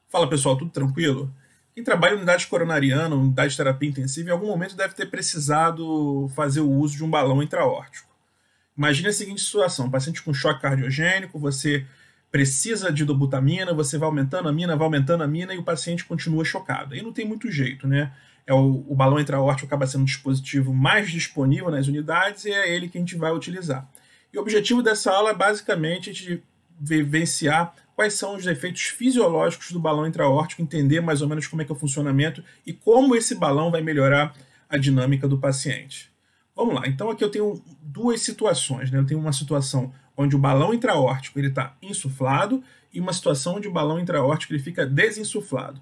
Fala pessoal, tudo tranquilo? Quem trabalha em unidade coronariana, unidade de terapia intensiva, em algum momento deve ter precisado fazer o uso de um balão intraórtico. Imagine a seguinte situação: paciente com choque cardiogênico, você precisa de dobutamina, você vai aumentando a mina e o paciente continua chocado. Aí não tem muito jeito, né? O balão intraórtico acaba sendo o dispositivo mais disponível nas unidades e é ele que a gente vai utilizar. E o objetivo dessa aula é basicamente a gente vivenciar quais são os efeitos fisiológicos do balão intraórtico, entender mais ou menos como é que é o funcionamento e como esse balão vai melhorar a dinâmica do paciente. Vamos lá, então aqui eu tenho duas situações, né? Eu tenho uma situação onde o balão intraórtico está insuflado e uma situação onde o balão intraórtico ele fica desinsuflado.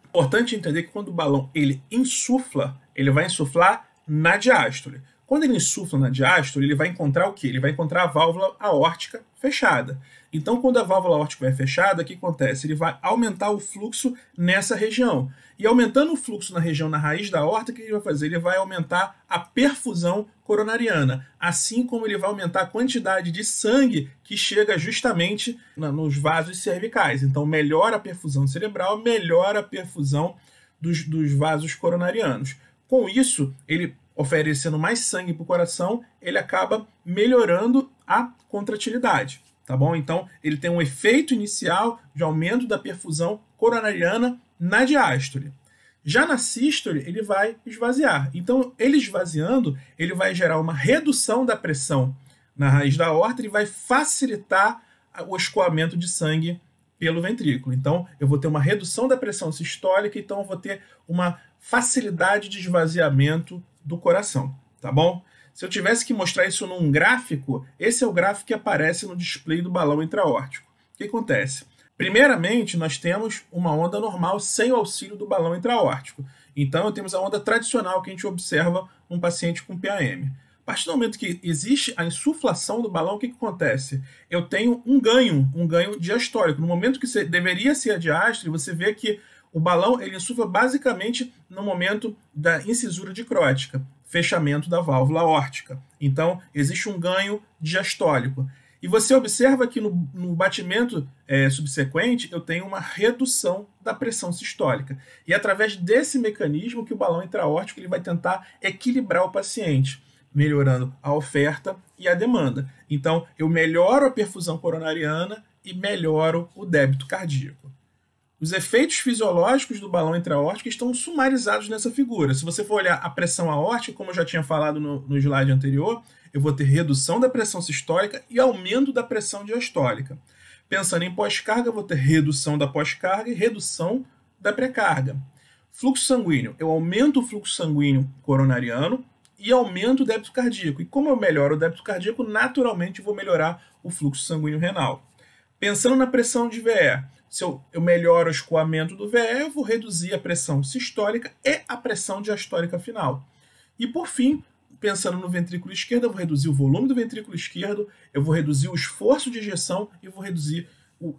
Importante entender que quando o balão ele insufla, ele vai insuflar na diástole. Quando ele insufla na diástole, ele vai encontrar o quê? Ele vai encontrar a válvula aórtica fechada. Então, quando a válvula aórtica é fechada, o que acontece? Ele vai aumentar o fluxo nessa região. E aumentando o fluxo na região, na raiz da aorta, o que ele vai fazer? Ele vai aumentar a perfusão coronariana, assim como ele vai aumentar a quantidade de sangue que chega justamente nos vasos cervicais. Então, melhora a perfusão cerebral, melhora a perfusão dos vasos coronarianos. Com isso, ele oferecendo mais sangue para o coração, ele acaba melhorando a contratilidade, tá bom? Então, ele tem um efeito inicial de aumento da perfusão coronariana na diástole. Já na sístole, ele vai esvaziar. Então, ele esvaziando, ele vai gerar uma redução da pressão na raiz da aorta e vai facilitar o escoamento de sangue pelo ventrículo. Então, eu vou ter uma redução da pressão sistólica, então eu vou ter uma facilidade de esvaziamento do coração, tá bom? Se eu tivesse que mostrar isso num gráfico, esse é o gráfico que aparece no display do balão intraórtico. O que acontece? Primeiramente, nós temos uma onda normal sem o auxílio do balão intraórtico. Então, temos a onda tradicional que a gente observa num paciente com PAM. A partir do momento que existe a insuflação do balão, o que acontece? Eu tenho um ganho diastólico. No momento que deveria ser a diástole, você vê que o balão ele insufla basicamente no momento da incisura dicrótica, fechamento da válvula aórtica. Então, existe um ganho diastólico. E você observa que no batimento subsequente, eu tenho uma redução da pressão sistólica. E é através desse mecanismo que o balão intraórtico ele vai tentar equilibrar o paciente, melhorando a oferta e a demanda. Então, eu melhoro a perfusão coronariana e melhoro o débito cardíaco. Os efeitos fisiológicos do balão intraórtico estão sumarizados nessa figura. Se você for olhar a pressão aórtica, como eu já tinha falado no slide anterior, eu vou ter redução da pressão sistólica e aumento da pressão diastólica. Pensando em pós-carga, eu vou ter redução da pós-carga e redução da pré-carga. Fluxo sanguíneo, eu aumento o fluxo sanguíneo coronariano e aumento o débito cardíaco. E como eu melhoro o débito cardíaco, naturalmente eu vou melhorar o fluxo sanguíneo renal. Pensando na pressão de VE, se eu melhoro o escoamento do VE, eu vou reduzir a pressão sistólica e a pressão diastólica final. E por fim, pensando no ventrículo esquerdo, eu vou reduzir o volume do ventrículo esquerdo, eu vou reduzir o esforço de ejeção e vou reduzir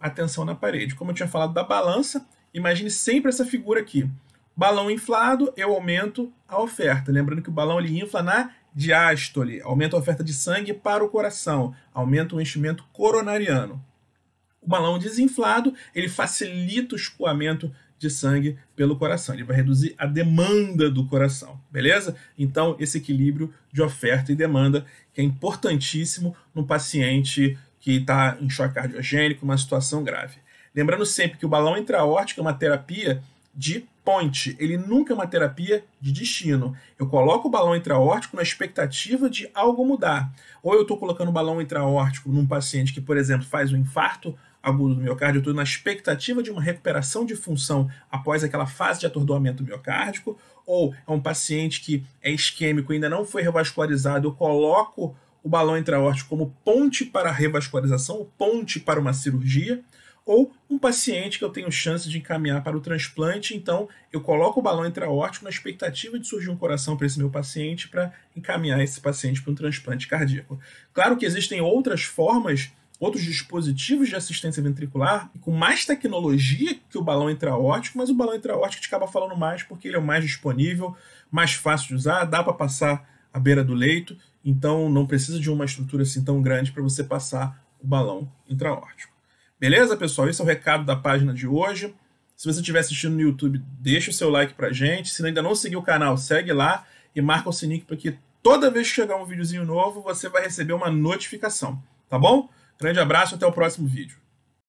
a tensão na parede. Como eu tinha falado da balança, imagine sempre essa figura aqui. Balão inflado, eu aumento a oferta. Lembrando que o balão ele infla na diástole, aumenta a oferta de sangue para o coração, aumenta o enchimento coronariano. O balão desinflado, ele facilita o escoamento de sangue pelo coração. Ele vai reduzir a demanda do coração, beleza? Então, esse equilíbrio de oferta e demanda que é importantíssimo no paciente que está em choque cardiogênico, uma situação grave. Lembrando sempre que o balão intraórtico é uma terapia de ponte, ele nunca é uma terapia de destino. Eu coloco o balão intraórtico na expectativa de algo mudar. Ou eu estou colocando o balão intraórtico num paciente que, por exemplo, faz um infarto agudo do miocárdio, eu estou na expectativa de uma recuperação de função após aquela fase de atordoamento miocárdico, ou é um paciente que é isquêmico e ainda não foi revascularizado, eu coloco o balão intraórtico como ponte para a revascularização, ou ponte para uma cirurgia, ou um paciente que eu tenho chance de encaminhar para o transplante, então eu coloco o balão intraórtico na expectativa de surgir um coração para esse meu paciente, para encaminhar esse paciente para um transplante cardíaco. Claro que existem outras formas, outros dispositivos de assistência ventricular com mais tecnologia que o balão intraórtico, mas o balão intraórtico a gente acaba falando mais porque ele é o mais disponível, mais fácil de usar, dá para passar à beira do leito, então não precisa de uma estrutura assim tão grande para você passar o balão intraórtico. Beleza, pessoal? Esse é o recado da página de hoje. Se você estiver assistindo no YouTube, deixa o seu like pra gente. Se ainda não seguiu o canal, segue lá e marca o sininho para que toda vez que chegar um videozinho novo, você vai receber uma notificação, tá bom? Grande abraço, até o próximo vídeo.